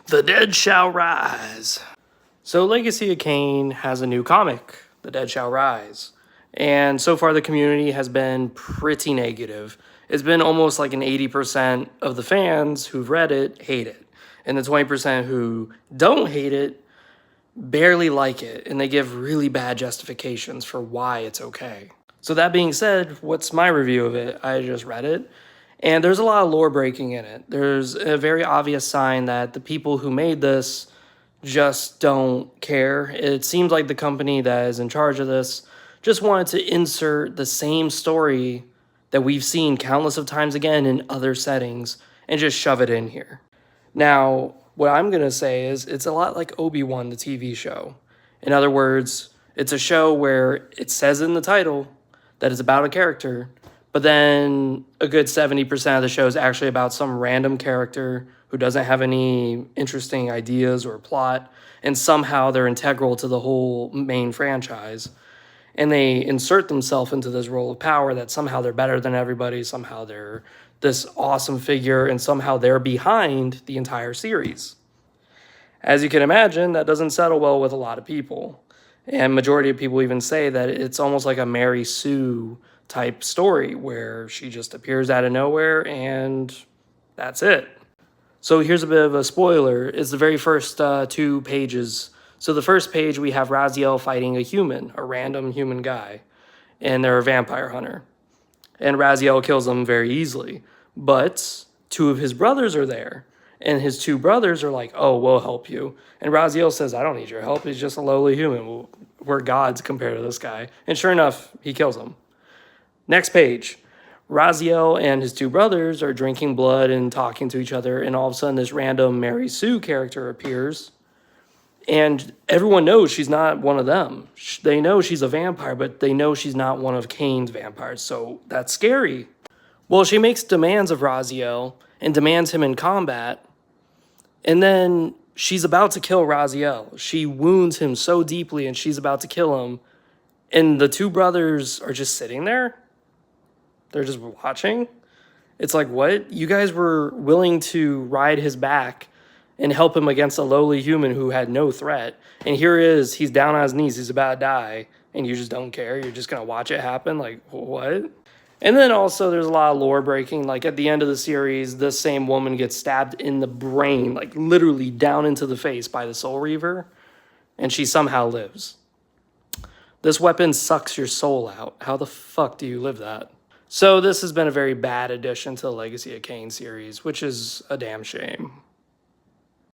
The Dead Shall Rise. So Legacy of Kain has a new comic, The Dead Shall Rise. And so far the community has been pretty negative. It's been almost like an 80% of the fans who've read it hate it. And the 20% who don't hate it barely like it. And they give really bad justifications for why it's okay. So that being said, what's my review of it? I just read it. And there's a lot of lore breaking in it. There's a very obvious sign that the people who made this just don't care. It seems like the company that is in charge of this just wanted to insert the same story that we've seen countless of times again in other settings and just shove it in here. Now, what I'm going to say is it's a lot like Obi-Wan, the TV show. In other words, it's a show where it says in the title that it's about a character, but then a good 70% of the show is actually about some random character who doesn't have any interesting ideas or plot, and somehow they're integral to the whole main franchise. And they insert themselves into this role of power that somehow they're better than everybody, somehow they're this awesome figure, and somehow they're behind the entire series. As you can imagine, that doesn't settle well with a lot of people. And majority of people even say that it's almost like a Mary Sue type story where she just appears out of nowhere and that's it. So here's a bit of a spoiler. It's the very first 2 pages. So the first page we have Raziel fighting a human, a random human guy, and they're a vampire hunter. And Raziel kills him very easily. But 2 of his brothers are there. And his 2 brothers are like, oh, we'll help you. And Raziel says, I don't need your help. He's just a lowly human. We're gods compared to this guy. And sure enough, he kills him. Next page. Raziel and his 2 brothers are drinking blood and talking to each other. And all of a sudden, this random Mary Sue character appears. And everyone knows she's not one of them. They know she's a vampire, but they know she's not one of Kain's vampires. So that's scary. Well, she makes demands of Raziel and demands him in combat. And then she's about to kill Raziel. She wounds him so deeply and she's about to kill him. And the 2 brothers are just sitting there. They're just watching. It's like, what? You guys were willing to ride his back and help him against a lowly human who had no threat. And here he is. He's down on his knees. He's about to die. And you just don't care. You're just going to watch it happen? Like, what? And then also there's a lot of lore breaking. Like at the end of the series, this same woman gets stabbed in the brain, like literally down into the face by the Soul Reaver. And she somehow lives. This weapon sucks your soul out. How the fuck do you live that? So this has been a very bad addition to the Legacy of Kain series, which is a damn shame.